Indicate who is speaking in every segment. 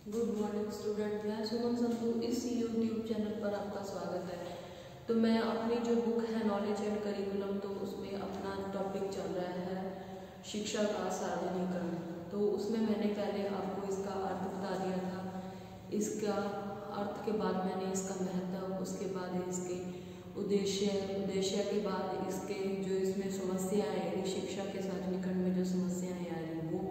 Speaker 1: Good morning student, मैं सुमन संधू। इस YouTube channel पर आपका स्वागत है। तो मैं अपनी जो बुक है नॉलेज एंड करिकुलम, तो उसमें अपना टॉपिक चल रहा है शिक्षा का सार्वजनिकरण। तो उसमें मैंने पहले आपको इसका अर्थ बता दिया था। इसका अर्थ के बाद मैंने इसका महत्व, उसके बाद इसके उद्देश्य के बाद इसके जो इसमें समस्याएं यानी शिक्षा के सार्वजनिकरण में जो समस्याएं आ रही वो,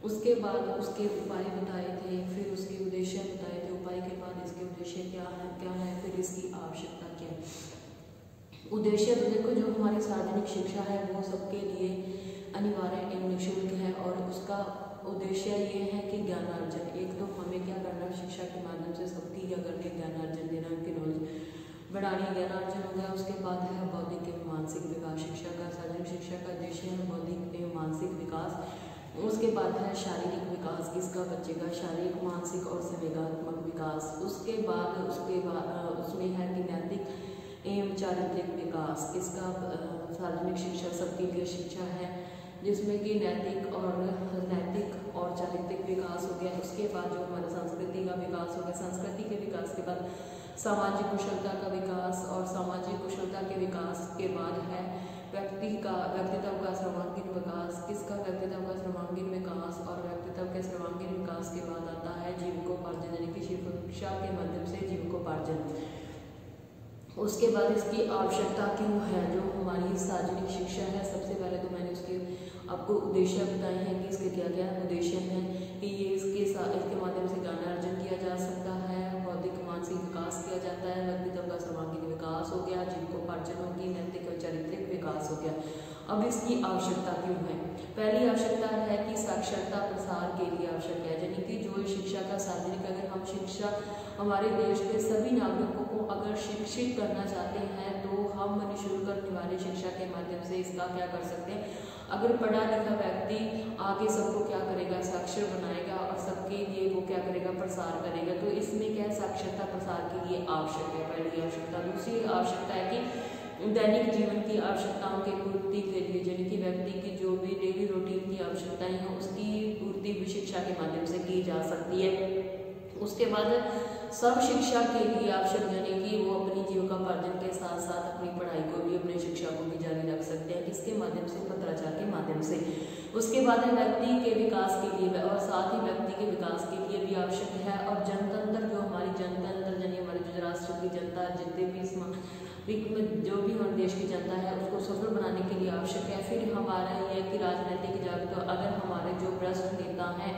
Speaker 1: उसके बाद उसके उपाय बताए थे, फिर उसके उद्देश्य बताए थे। उपाय के बाद इसके उद्देश्य क्या है, फिर इसकी आवश्यकता क्या है। उद्देश्य तो देखो, जो हमारी सार्वजनिक शिक्षा है वो सबके लिए अनिवार्य एवं निःशुल्क है, और उसका उद्देश्य ये है कि ज्ञानार्जन। एक तो हमें क्या करना है, शिक्षा के माध्यम से सबकी क्या करनी है, ज्ञानार्जन देना, उनकी नॉलेज बढ़ानी, ज्ञानार्जन हो गया। उसके बाद है बौद्धिक एवं मानसिक विकास। शिक्षा का सार्वजनिक शिक्षा का उद्देश्य है बौद्धिक एवं मानसिक विकास। उसके बाद है शारीरिक विकास, किसका, बच्चे का शारीरिक, मानसिक और संवेगात्मक विकास। उसके बाद उसमें है कि नैतिक एवं चारित्रिक विकास, किसका, सार्वजनिक शिक्षा सबके लिए शिक्षा है, जिसमें कि नैतिक और चारित्रिक विकास हो गया। उसके बाद जो हमारा संस्कृति का विकास हो गया, संस्कृति के विकास के बाद सामाजिक कुशलता का विकास, और सामाजिक कुशलता के विकास के बाद है व्यक्तित्व का सर्वांगीण विकास, किसका, व्यक्तित्व का सर्वांगीण विकास। और व्यक्तित्व के सर्वांगीण विकास के बाद आता है जीविकोपार्जन, यानी कि शिक्षा के माध्यम से जीविकोपार्जन। उसके बाद इसकी आवश्यकता क्यों है, जो हमारी सार्वजनिक शिक्षा है। सबसे पहले तो मैंने उसके आपको उद्देश्य बताए हैं कि इसके क्या क्या उद्देश्य हैं, कि ये इसके माध्यम से ज्ञानार्जन किया जा सकता है, बौद्धिक मानसिक विकास किया जाता है, व्यक्तित्व का सर्वांगीण विकास हो गया, जीविकोपार्जन होगी, नैतिक और चारित्रिक विकास हो गया। अब इसकी आवश्यकता क्यों है। पहली आवश्यकता है कि साक्षरता प्रसार के लिए आवश्यक है, यानी कि जो शिक्षा का सार्वजनिक, अगर हम शिक्षा हमारे देश के सभी नागरिकों को अगर शिक्षित करना चाहते हैं तो हम निःशुल्क अनिवार्य शिक्षा के माध्यम से इसका क्या कर सकते हैं। अगर पढ़ा लिखा व्यक्ति आगे सबको क्या करेगा, साक्षर बनाएगा, और सबके लिए वो क्या करेगा, प्रसार करेगा। तो इसमें क्या है, साक्षरता प्रसार के लिए आवश्यक है, पहली आवश्यकता। दूसरी आवश्यकता है कि दैनिक जीवन की आवश्यकताओं की पूर्ति के लिए, यानी कि व्यक्ति की जो भी डेली रूटीन की आवश्यकताएं हैं उसकी पूर्ति भी शिक्षा के माध्यम से की जा सकती है। उसके बाद सब शिक्षा के लिए आवश्यक, यानी कि वो अपनी जीविकोपार्जन के साथ साथ अपनी पढ़ाई को भी, अपनी शिक्षा को भी जारी रख सकते हैं, किसके माध्यम से, पत्राचार के माध्यम से। उसके बाद व्यक्ति के विकास के लिए, और साथ ही व्यक्ति के विकास के लिए भी आवश्यक है। और जनतंत्र, जो हमारी जनतंत्र यानी हमारे जो राष्ट्र की जनता, जितने भी जो भी हमारे देश की जनता है उसको सफल बनाने के लिए आवश्यक है। फिर हमारा ये है कि राजनीतिक जागरूकता, अगर हमारे जो भ्रष्ट नेता हैं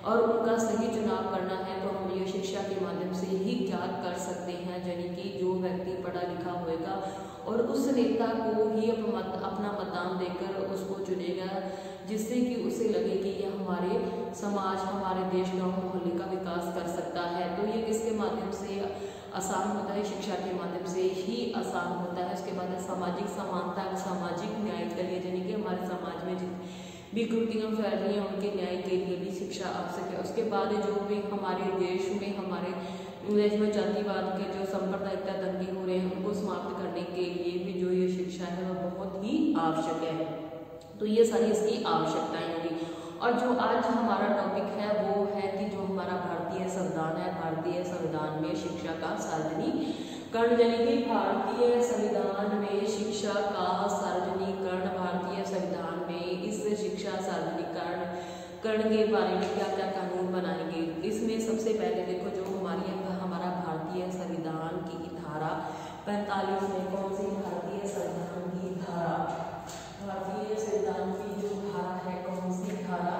Speaker 1: और उनका सही चुनाव करना है तो हम ये शिक्षा के माध्यम से ही ज्ञात कर सकते हैं, यानी कि जो व्यक्ति पढ़ा लिखा होएगा और उस नेता को ही अपना मतदान देकर उसको चुनेगा, जिससे कि उसे लगे कि ये हमारे समाज, हमारे देश, गांव, मोहल्ले का विकास कर सकता है। तो ये किसके माध्यम से आसान होता है, शिक्षा के माध्यम से ही आसान होता है। उसके बाद सामाजिक समानता, सामाजिक न्याय के लिए, यानी कि हमारे समाज में जितनी विकृतियाँ फैल रही हैं उनके न्याय के लिए भी शिक्षा आवश्यक है। उसके बाद जो भी हमारे देश में जातिवाद के जो सांप्रदायिकता दंगे हो रहे हैं उनको समाप्त करने के लिए भी जो ये शिक्षा है वह बहुत ही आवश्यक है। तो ये सारी इसकी आवश्यकताएं होगी। और जो आज हमारा टॉपिक है वो है कि जो हमारा भारतीय संविधान है, भारतीय संविधान में शिक्षा का सार्वजनिकरण, यानी कि भारतीय संविधान में शिक्षा का सार्वजनिकरण, भारतीय संविधान में इस शिक्षा सार्वजनिकरण के बारे में क्या क्या कानून बनाएंगे। इसमें सबसे पहले देखो, जो हमारा भारतीय संविधान की धारा 45 में, कौन सी भारतीय संविधान की धारा, भारतीय संविधान की जो धारा है, कौन सी धारा,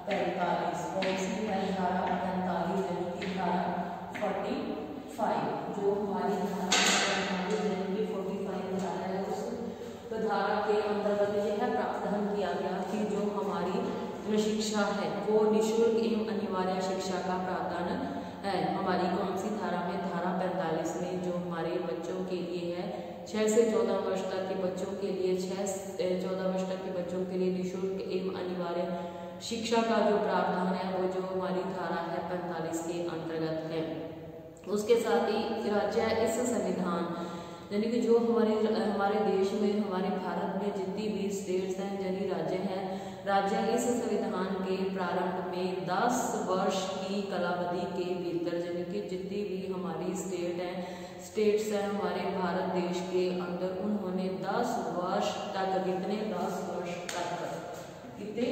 Speaker 1: 45, कौन सी है धारा 45, यानी कि धारा 45, जो हमारी धारा 45 यानी कि 45 धारा है, उस धारा के अंतर्गत यह प्रावधान किया गया कि जो हमारी शिक्षा है वो निःशुल्क एवं अनिवार्य शिक्षा का प्रावधान है। हमारी कौन सी धारा में, धारा 45 में, जो हमारे बच्चों के लिए है 6 से 14 वर्ष तक के बच्चों के लिए, 6 से 14 वर्ष तक के बच्चों के लिए निःशुल्क एवं अनिवार्य शिक्षा का जो प्रावधान है वो जो हमारी धारा है 45 के अंतर्गत है। उसके साथ ही राज्य इस संविधान, यानी कि जो हमारे देश में, हमारे भारत में जितनी भी स्टेट्स हैं, यानी राज्य हैं, राज्य इस संविधान के प्रारंभ में 10 वर्ष की कालावधि के भीतर, यानी कि जितनी भी हमारी स्टेट्स हैं हमारे भारत देश के अंदर, उन्होंने 10 वर्ष तक, कितने 10 वर्ष तक, कितने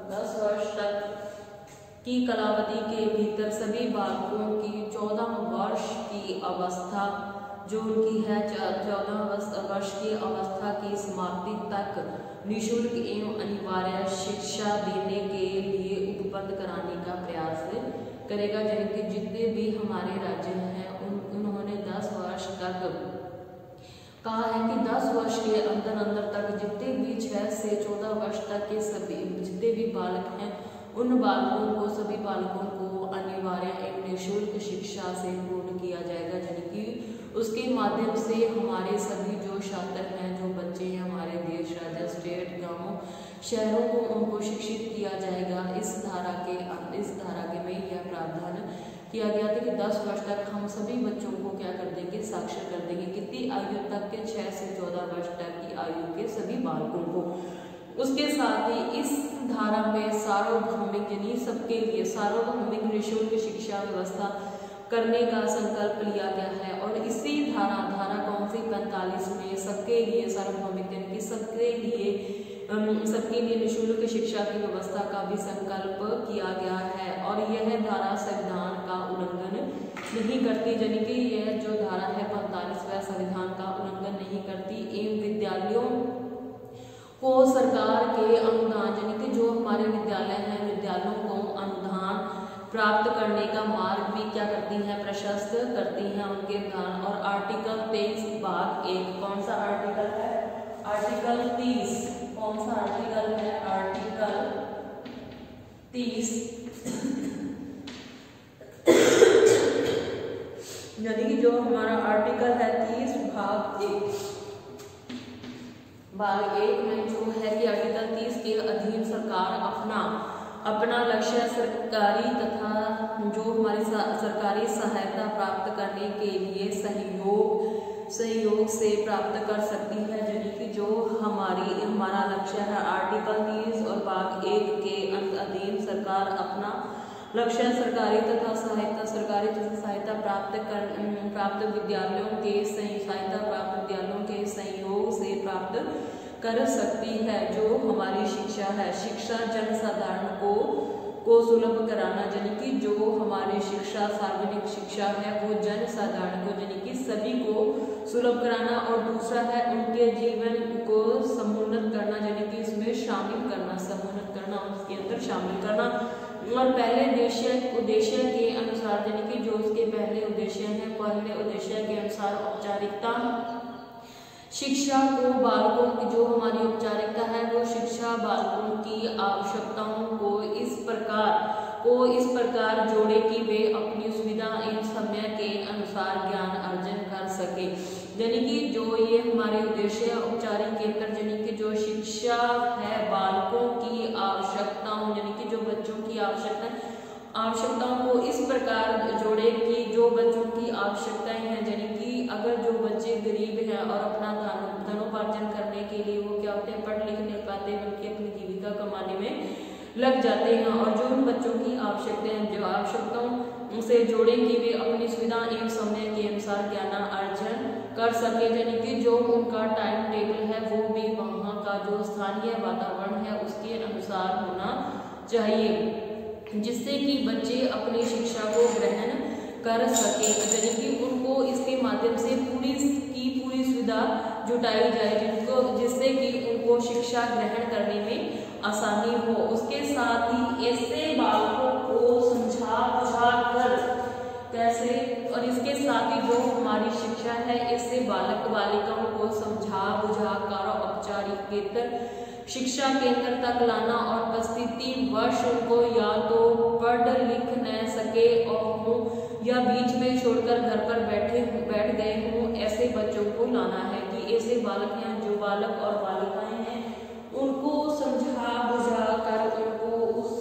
Speaker 1: 10 वर्ष तक की कालावधि के भीतर सभी बालकों की 14 वर्ष की अवस्था जो उनकी है 14 वर्ष की अवस्था की समाप्ति तक निःशुल्क एवं अनिवार्य शिक्षा देने के लिए उपलब्ध कराने का प्रयास करेगा। जिनके जितने भी हमारे राज्य हैं उन्होंने 10 वर्ष तक कहा है कि 10 वर्ष के अंदर तक जितने भी 6 से 14 वर्ष तक के सभी जितने भी बालक हैं उन बालकों को, सभी बालकों को अनिवार्य एवं निःशुल्क शिक्षा से पूर्ण किया जाएगा। यानी कि उसके माध्यम से हमारे सभी जो छात्र हैं, जो बच्चे हैं हमारे देश, राज्य, स्टेट, गाँव, शहरों को उनको शिक्षित किया जाएगा। इस धारा के में यह प्रावधान किया गया था कि 10 वर्ष तक हम सभी बच्चों को क्या कर देंगे, साक्षर कर देंगे। कितनी आयु तक के 6 से 14 वर्ष तक की आयु के सभी बालकों को। उसके साथ ही इस धारा में सार्वभौमिक, यानी सबके लिए सार्वभौमिक निःशुल्क शिक्षा व्यवस्था करने का संकल्प लिया गया है। और इसी धारा कौन सी 45 में सबके लिए सार्वभौमिक, यानी कि सबके लिए निःशुल्क शिक्षा की व्यवस्था का भी संकल्प किया गया है। और यह धारा संविधान का उल्लंघन नहीं करती, यानी कि यह जो धारा है 45 वह संविधान का उल्लंघन नहीं करती। एवं विद्यालयों को सरकार के अनुदान, यानी कि जो हमारे विद्यालय हैं, विद्यालयों को अनुदान प्राप्त करने का मार्ग भी क्या करती हैं, प्रशस्त करती हैं उनके दान। और आर्टिकल 23 भाग 1, कौन सा आर्टिकल है, आर्टिकल 30, कौन सा आर्टिकल है, आर्टिकल 30 यानी कि जो हमारा आर्टिकल है 30 भाग 1 में जो है कि आर्टिकल 30 के अधीन सरकार अपना लक्ष्य सरकारी तथा जो हमारी सरकारी सहायता प्राप्त करने के लिए सहयोग से प्राप्त कर सकती है। यानी कि जो हमारा लक्ष्य है आर्टिकल 30 और भाग 1 के अधीन सरकार अपना लक्ष्य सरकारी तथा सहायता प्राप्त विद्यालयों के सहयोग से प्राप्त कर सकती है। जो हमारी शिक्षा है, शिक्षा जनसाधारण को सुलभ कराना, यानी कि जो हमारी शिक्षा सार्वजनिक शिक्षा है वो जनसाधारण को, यानी कि सभी को सुलभ कराना। और दूसरा है उनके जीवन को समुन्नत करना, यानी कि इसमें शामिल करना, समुन्नत करना, उसके अंदर शामिल करना। और पहले उद्देश्य के अनुसार, यानी कि जो उसके पहले उद्देश्य के अनुसार औपचारिकता शिक्षा को बालकों की, जो हमारी औपचारिकता है वो शिक्षा बालकों की आवश्यकताओं को इस प्रकार जोड़े कि वे अपनी सुविधा एवं समय के अनुसार ज्ञान अर्जन कर सके। यानी कि जो ये हमारे उद्देश्य औपचारिकेतर, यानी कि जो शिक्षा है बालकों की आवश्यकताओं, यानी कि जो बच्चों की आवश्यकताओं को इस प्रकार जोड़े कि जो बच्चों की आवश्यकताएं हैं, यानी कि अगर जो बच्चे गरीब हैं और अपना धनोपार्जन करने के लिए वो क्या होते हैं, पढ़ लिख नहीं पाते बल्कि अपनी जीविका कमाने में लग जाते हैं। और जो उन बच्चों की आवश्यकताओं से जोड़े कि वे अपनी सुविधा एवं समय के अनुसार ज्ञान अर्जन कर सके, यानी कि जो उनका टाइम टेबल है वो भी वहाँ का जो स्थानीय वातावरण है उसके अनुसार होना चाहिए, जिससे कि बच्चे अपनी शिक्षा को ग्रहण कर सके। यानी कि उनको इसके माध्यम से पूरी सुविधा जुटाई जाए जिससे कि उनको शिक्षा ग्रहण करने में आसानी हो। उसके साथ ही ऐसे बालकों को समझा बुझा कर कैसे, और इसके साथ ही जो हमारी शिक्षा है ऐसे बालक बालिकाओं को समझा बुझा कर औपचारिकेतर शिक्षा केंद्र तक लाना। और 35 वर्ष उनको या तो पढ़ लिख न सके और हो या बीच में छोड़कर घर पर बैठ गए हों, ऐसे बच्चों को लाना है। कि ऐसे बालक हैं, जो बालक और बालिकाएं हैं, उनको समझा बुझा कर उनको उस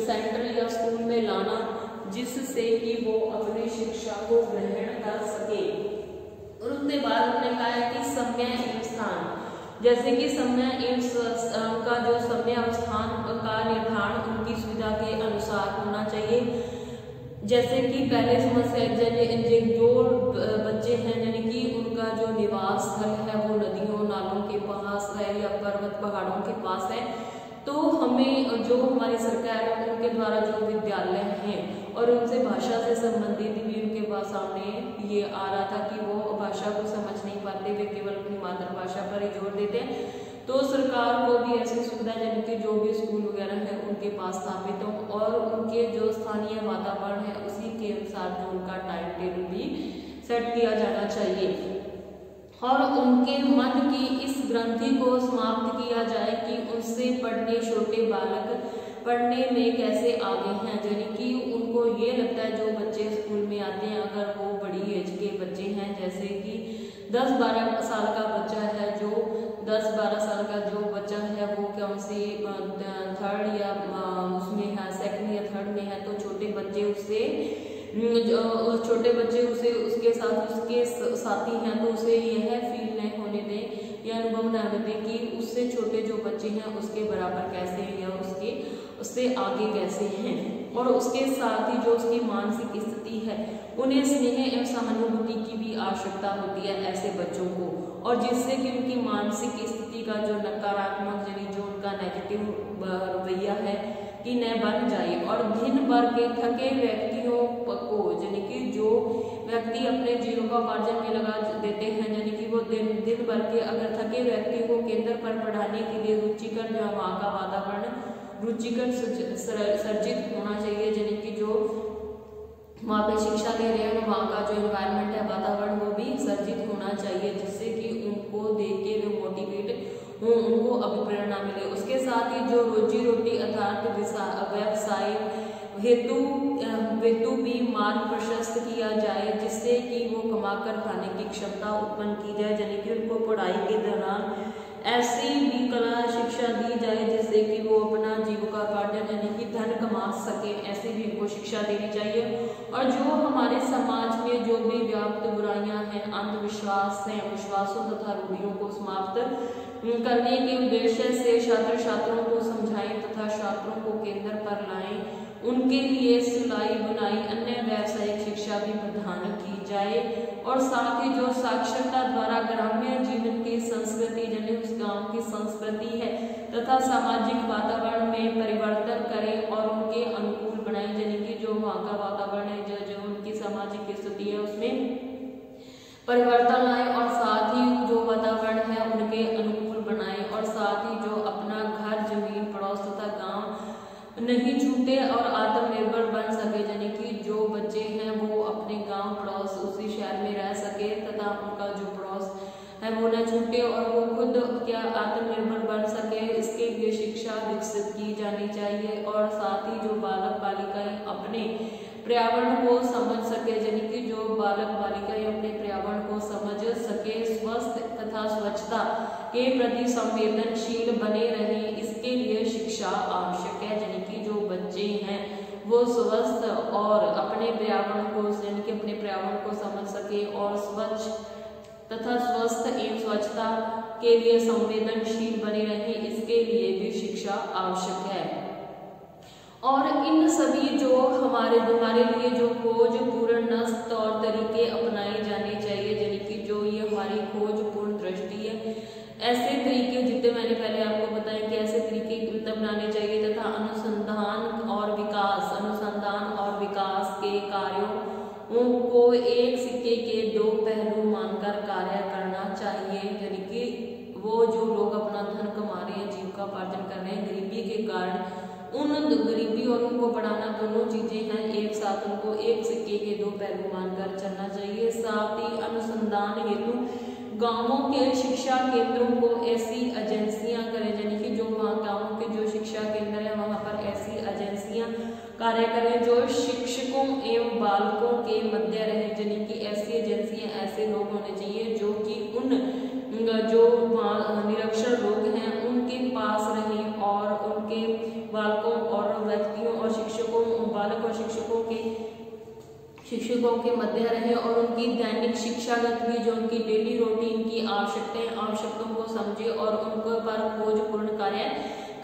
Speaker 1: सेंटर या स्कूल में लाना जिससे कि वो अपनी शिक्षा को ग्रहण कर सके। और उसके बाद हमने कहा है कि समय एवं स्थान, जैसे कि समय एवं का जो समय और स्थान का निर्धारण उनकी सुविधा के अनुसार होना चाहिए। जैसे कि पहले समस्या जो बच्चे हैं यानी कि उनका जो निवास स्थल है वो नदियों नालों के पास है या पर्वत पहाड़ों के पास है, तो हमें जो हमारी सरकार है उनके द्वारा जो विद्यालय हैं और उनसे भाषा से संबंधित भी उनके पास सामने ये आ रहा था कि वो भाषा को समझ नहीं पाते, वे केवल अपनी मातृभाषा पर ही जोर देते हैं। तो सरकार को भी ऐसी सुविधा यानी कि जो भी स्कूल वगैरह है उनके पास स्थापित हो और उनके जो स्थानीय वातावरण है उसी के अनुसार जो उनका टाइम टेबल भी सेट किया जाना चाहिए और उनके मन की इस ग्रंथि को समाप्त किया जाए कि उनसे पढ़ने छोटे बालक पढ़ने में कैसे आगे हैं। यानी कि उनको ये लगता है जो बच्चे स्कूल में आते हैं अगर वो बड़ी एज के बच्चे हैं, जैसे कि 10-12 साल का बच्चा है, जो 10-12 साल का जो बच्चा है वो कौन से थर्ड या उसमें है, सेकंड या थर्ड में है, तो छोटे बच्चे उससे उसके साथ उसके साथी हैं तो उसे यह फील नहीं होने दें या अनुभव न होने दें कि उससे छोटे जो बच्चे हैं उसके बराबर कैसे हैं या उससे आगे कैसे हैं। और उसके साथ ही जो उसकी मानसिक स्थिति है उन्हें स्नेह एवं सहानुभूति की भी आवश्यकता होती है ऐसे बच्चों को, और जिससे कि उनकी मानसिक स्थिति का जो नकारात्मक यानी जो उनका नेगेटिव रवैया है कि न बन जाए। और दिन भर के थके व्यक्तियों को यानी कि जो व्यक्ति अपने जीविकोपार्जन में लगा देते हैं यानी कि वो दिन भर के अगर थके व्यक्ति को केंद्र पर पढ़ाने के लिए रुचिकर जो वहाँ का वातावरण रुचिकर सर्जित होना चाहिए, यानी कि जो वहाँ पे शिक्षा ले रहे हैं वहाँ का जो एनवायरनमेंट है वातावरण वो भी सर्जित होना चाहिए, जिससे कि उनको देख के वे मोटिवेट हों, उनको अभिप्रेरणा मिले। उसके साथ ही जो रोजी रोटी अर्थात व्यवसाय हेतु भी मार्ग प्रशस्त किया जाए, जिससे कि वो कमाकर खाने की क्षमता उत्पन्न की जाए, यानी कि उनको पढ़ाई के दौरान ऐसी भी कला शिक्षा दी जाए जिससे कि वो अपना जीविकोपार्जन यानी कि धन कमा सके, ऐसी भी उनको शिक्षा देनी चाहिए। और जो हमारे समाज में जो भी व्याप्त बुराइयां हैं, अंधविश्वास हैं, विश्वासों तथा रूढ़ियों को समाप्त करने के उद्देश्य से छात्रों को समझाएं तथा छात्रों को केंद्र पर लाएं, उनके लिए सिलाई बुनाई अन्य व्यावसायिक शिक्षा भी प्रदान की जाए। और साथ ही जो साक्षरता द्वारा ग्रामीण जीवन की संस्कृति यानी उस गांव की संस्कृति है तथा सामाजिक वातावरण में परिवर्तन करें और उनके अनुकूल बनाए, यानी कि जो वहाँ का वातावरण है जो उनकी सामाजिक स्थिति है उसमें परिवर्तन आए और साथ ही जो वातावरण है उनके अनुकूल बनाए, और साथ ही जो अपना घर जमीन पड़ोस तथा गाँव नहीं छूटे और आत्मनिर्भर बन सके, यानी कि जो बच्चे हैं वो अपने गांव पड़ोस उसी शहर में रह सके तथा उनका जो पड़ोस है वो न छूटे और वो खुद क्या आत्मनिर्भर बन सके, इसके लिए शिक्षा विकसित की जानी चाहिए। और साथ ही जो बालक बालिकाएं अपने पर्यावरण को समझ सके, यानी कि जो बालक बालिकाएं अपने पर्यावरण को समझ सके, स्वस्थ तथा स्वच्छता के प्रति संवेदनशील बने रहे, इसके लिए शिक्षा आवश्यक है। यानी कि जो बच्चे हैं वो स्वस्थ और अपने पर्यावरण को यानी कि अपने पर्यावरण को समझ सके और स्वच्छ तथा स्वस्थ एवं स्वच्छता के लिए संवेदनशील बने रहे, इसके लिए भी शिक्षा आवश्यक है। और इन सभी जो हमारे लिए जो खोजपूर्ण तौर तरीके अपनाए जाने चाहिए, यानी कि जो ये हमारी खोजपूर्ण दृष्टि है, ऐसे तरीके जितने मैंने पहले आपको बताया कि ऐसे तरीके अपनाने चाहिए तथा अनुसंधान और विकास के कार्यों को एक सिक्के के दो पहलू मानकर कार्य करना चाहिए। यानी कि वो जो लोग अपना धन कमा रहे हैं, जीविकोपार्जन कर रहे हैं, गरीबी के कारण उन गरीबी और उनको बढ़ाना दोनों चीजें हैं एक साथ, उनको एक सिक्के के दो पहलू मानकर चलना चाहिए। साथ ही अनुसंधान हेतु गांवों के शिक्षा केंद्रों को ऐसी एजेंसियां करें, यानी कि जो वहाँ गाँव के जो शिक्षा केंद्र है वहाँ पर ऐसी एजेंसियां कार्य करें जो शिक्षकों एवं बालकों के मध्य रहे, यानी कि ऐसी एजेंसियां ऐसे लोग होने चाहिए जो कि उन जो निरक्षर लोग हैं उनके पास रहें और उनके बालकों और व्यक्तियों और शिक्षकों बालक और शिक्षकों के शिक्षकों के मध्य रहे और उनकी दैनिक शिक्षागत भी जो उनकी डेली रूटीन की आवश्यकताओं को समझे और उनको पर खोजपूर्ण कार्य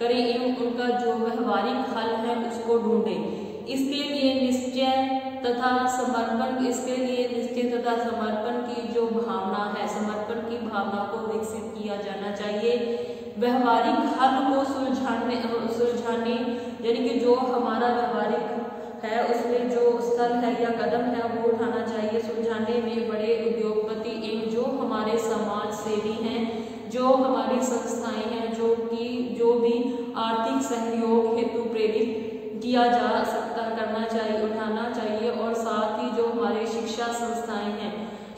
Speaker 1: करें एवं उनका जो व्यवहारिक हल है उसको ढूंढे। इसके लिए निश्चय तथा समर्पण की जो भावना है, समर्पण की भावना को विकसित किया जाना चाहिए। व्यवहारिक हल को सुलझाने यानी कि जो हमारा व्यवहारिक है उसमें जो स्थल है या कदम है वो उठाना चाहिए सुलझाने में बड़े उद्योगपति एवं जो हमारे समाज सेवी हैं, जो हमारी संस्थाएं हैं, जो भी आर्थिक सहयोग हेतु प्रेरित किया जा सकता करना चाहिए, उठाना चाहिए। और साथ ही जो हमारे शिक्षा संस्थाएं हैं,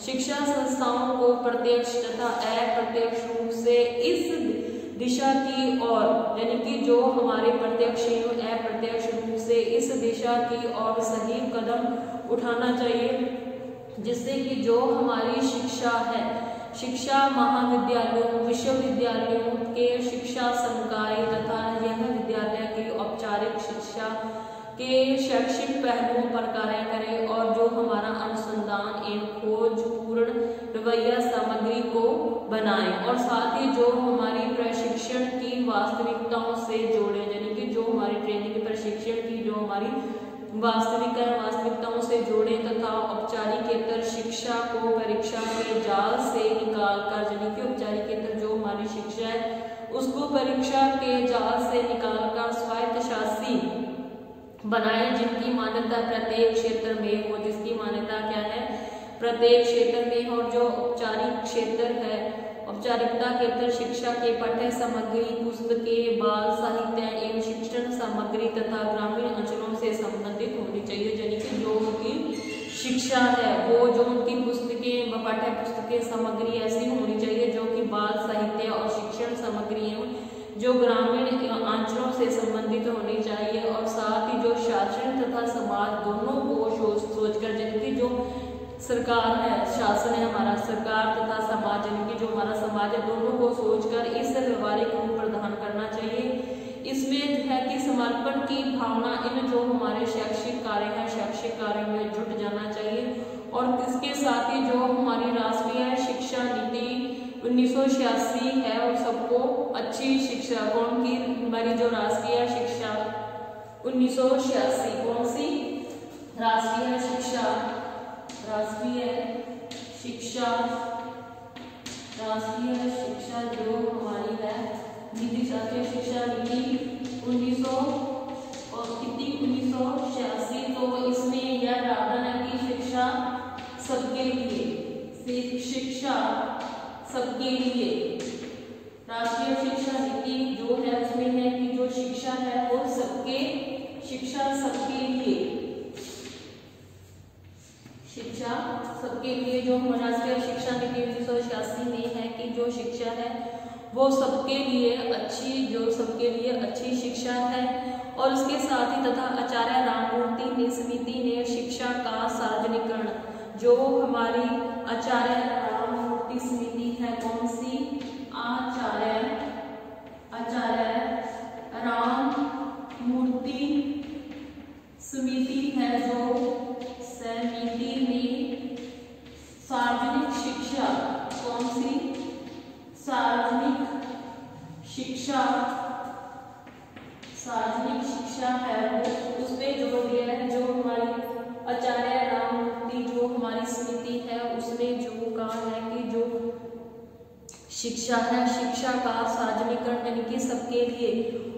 Speaker 1: शिक्षा संस्थाओं को प्रत्यक्ष तथा अप्रत्यक्ष रूप से इस दिशा की ओर यानी कि जो हमारे प्रत्यक्ष एवं अप्रत्यक्ष रूप से इस दिशा की ओर सही कदम उठाना चाहिए, जिससे कि जो हमारी शिक्षा है, शिक्षा महाविद्यालयों विश्वविद्यालयों के शिक्षा संकाय तथा यह विद्यालय की औपचारिक शिक्षा के शैक्षिक पहलुओं पर कार्य करें और जो हमारा अनुसंधान एवं खोजपूर्ण रवैया सामग्री को बनाएं और साथ ही जो हमारी प्रशिक्षण की वास्तविकताओं से जोड़ें, यानी कि जो हमारी ट्रेनिंग प्रशिक्षण की जो हमारी वास्तविकताओं से जोड़ें तथा औपचारिकेतर शिक्षा को परीक्षा के जाल से निकालकर, यानी कि औपचारिकेतर जो हमारी शिक्षा है उसको परीक्षा के जाल से निकालकर स्वायत्तशासी बनाए, जिनकी मान्यता प्रत्येक क्षेत्र में हो, जिसकी मान्यता क्या है प्रत्येक क्षेत्र में हो। जो औपचारिक क्षेत्र है, औपचारिकता केतर शिक्षा के पाठ्य सामग्री, पुस्तकें, बाल साहित्य एवं शिक्षण सामग्री तथा ग्रामीण अंचलों से संबंधित होनी चाहिए, यानी कि जो उनकी शिक्षा है वो जो उनकी पुस्तकें पाठ्य पुस्तकें सामग्री ऐसी होनी चाहिए जो कि बाल साहित्य और शिक्षण सामग्री एवं जो ग्रामीण अंचलों से संबंधित होनी चाहिए। और साथ ही जो शासन तथा समाज दोनों को सोचकर, जबकि जो सरकार है, शासन है हमारा, सरकार तथा समाज यानी कि जो हमारा समाज है, दोनों को सोचकर इस व्यवहारिक रूप प्रदान करना चाहिए। इसमें है कि समर्पण की भावना इन जो हमारे शैक्षिक कार्य है, शैक्षिक कार्य में जुट जाना चाहिए। और इसके साथ ही जो हमारी राष्ट्रीय शिक्षा नीति 1986 है और सबको अच्छी शिक्षा, कौन की हमारी जो राष्ट्रीय शिक्षा 1986 कौन सी राष्ट्रीय शिक्षा जो हमारी है नीति, राष्ट्रीय शिक्षा नीति 1986। तो इसमें यह प्रावधान है कि शिक्षा सबके लिए, शिक्षा सबके लिए राष्ट्रीय शिक्षा नीति जो है उसमें है कि जो शिक्षा है वो शिक्षा सबके लिए जो राष्ट्रीय शिक्षा नीति 1986 में है कि जो शिक्षा है वो सबके लिए अच्छी शिक्षा है। और उसके साथ ही तथा आचार्य राममूर्ति ने समिति ने शिक्षा का सार्वजनिकरण, जो हमारी आचार्य राममूर्ति समिति है, कौन सी आचार्य राममूर्ति समिति है, जो समिति में सार्वजनिक शिक्षा, कौन सी सार्वजनिक शिक्षा है वो उसमें जोर दिया है। जो हमारी आचार्य राममूर्ति जो हमारी समिति है उसने जो कहा है कि जो शिक्षा है, शिक्षा का सार्वजनिकरण यानी कि सबके लिए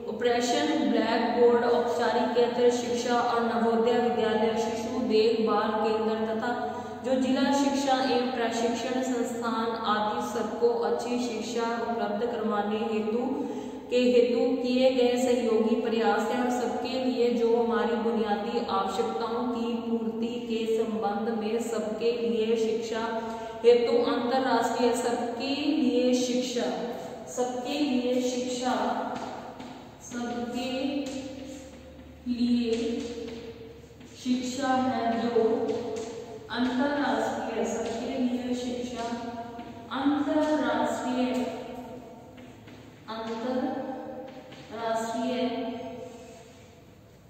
Speaker 1: ऑपरेशन ब्लैक बोर्ड, औपचारिकेतर शिक्षा और नवोदय विद्यालय, शिशु देखभाल केंद्र तथा जो जिला शिक्षा एवं प्रशिक्षण संस्थान आदि सबको अच्छी शिक्षा उपलब्ध करवाने हेतु किए गए सहयोगी प्रयास है। और सबके लिए जो हमारी बुनियादी आवश्यकताओं की पूर्ति के संबंध में सबके लिए शिक्षा हेतु अंतरराष्ट्रीय सबके लिए शिक्षा है जो अंतरराष्ट्रीय सबके लिए शिक्षा अंतरराष्ट्रीय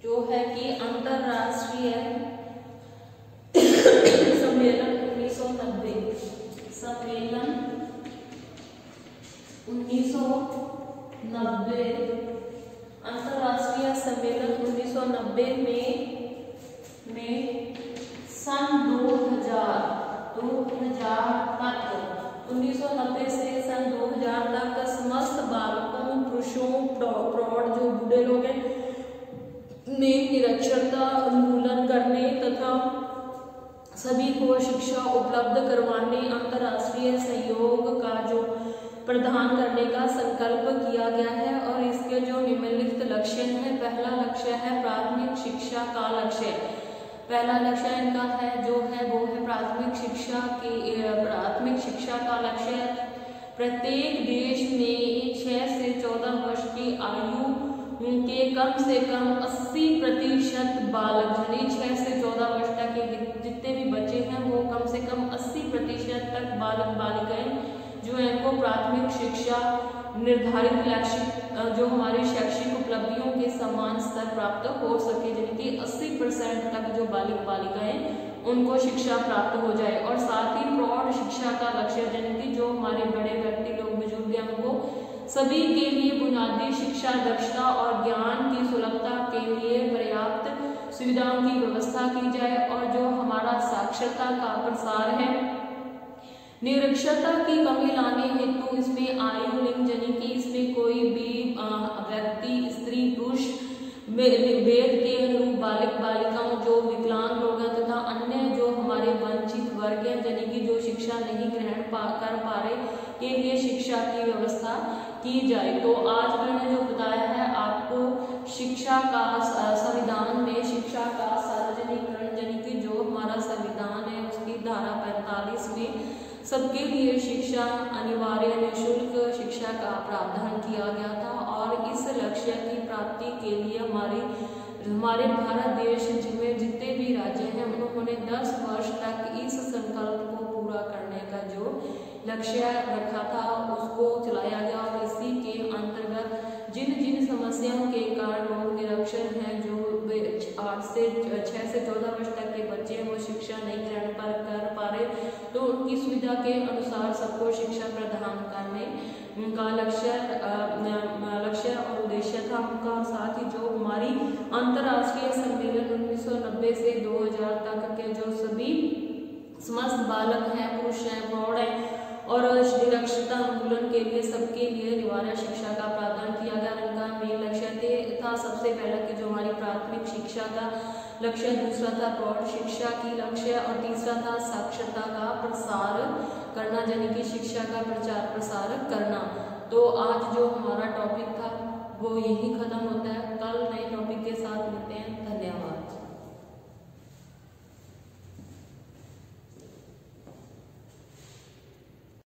Speaker 1: जो है कि अंतरराष्ट्रीय 1990 अंतर्राष्ट्रीय सम्मेलन 1990 में सन 2000 तक 1990 से सन 2000 तक समस्त बालकों, पुरुषों, प्रौढ़ जो बूढ़े लोग हैं ने निरक्षरता उन्मूलन करने तथा सभी को शिक्षा उपलब्ध करवाने अंतर्राष्ट्रीय सहयोग का जो प्रदान करने का संकल्प किया गया है। और इसके जो निम्नलिखित लक्ष्य हैं, पहला लक्ष्य है प्राथमिक शिक्षा का लक्ष्य। पहला लक्ष्य इनका है जो है वो है प्राथमिक शिक्षा का लक्ष्य। प्रत्येक देश में 6 से 14 वर्ष की आयु के कम से कम 80% बालक, यानी 6 से 14 वर्ष तक के जितने भी बच्चे हैं वो कम से कम 80% तक बालक बालिकाएं जो है इनको प्राथमिक शिक्षा निर्धारित लक्ष्य जो हमारी शैक्षिक उपलब्धियों के समान स्तर प्राप्त हो सके, यानी कि 80% तक जो बालक बालिकाएं उनको शिक्षा प्राप्त हो जाए। और साथ ही प्रौढ़ शिक्षा का लक्ष्य, यानी कि जो हमारे बड़े व्यक्ति लोग बुजुर्ग हैं उनको सभी के लिए बुनियादी शिक्षा, दक्षता और ज्ञान की सुलभता के लिए पर्याप्त सुविधाओं की व्यवस्था की जाए। और जो हमारा साक्षरता का प्रसार है, निरक्षरता की कमी लाने हेतु इसमें आयु लिंग, यानी कि इसमें कोई भी व्यक्ति, स्त्री पुरुष भेद के अनुरूप बालक बालिकाओं, जो विकलांग लोग हैं तथा अन्य जो हमारे वंचित वर्ग हैं, यानी कि जो शिक्षा नहीं ग्रहण कर पा रहे, के लिए शिक्षा की व्यवस्था की जाए। तो आज मैंने जो बताया है आपको शिक्षा का संविधान में शिक्षा का सार्वजनिकरण, यानी कि जो हमारा संविधान है उसकी धारा 45 में सबके लिए शिक्षा अनिवार्य निःशुल्क शिक्षा का प्रावधान किया गया था। और इस लक्ष्य की प्राप्ति के लिए हमारे भारत देश में जितने भी राज्य हैं उन्होंने 10 वर्ष तक इस संकल्प को पूरा करने का जो लक्ष्य रखा था उसको चलाया गया। और इसी के अंतर्गत जिन जिन समस्याओं के कारण लोग निरक्षर हैं, जो 6 से 14 वर्ष तक के बच्चे हैं वो शिक्षा नहीं ग्रहण कर पा रहे, तो उनकी सुविधा के अनुसार सबको शिक्षा प्रदान करने उनका लक्ष्य और उद्देश्य था उनका। और साथ ही जो हमारी अंतर्राष्ट्रीय सम्मेलन 1990 से 2000 तक के जो सभी समस्त बालक हैं, पुरुष हैं, प्रौढ़ हैं और निरक्षरता उन्मूलन के लिए सबके लिए अनिवार्य शिक्षा का प्रावधान किया गया। इनका मेन लक्ष्य था सबसे पहला कि जो हमारी प्राथमिक शिक्षा का लक्ष्य, दूसरा था प्रौढ़ शिक्षा की लक्ष्य और तीसरा था साक्षरता का प्रसार करना, यानी कि शिक्षा का प्रचार प्रसार करना। तो आज जो हमारा टॉपिक था वो यही खत्म होता है।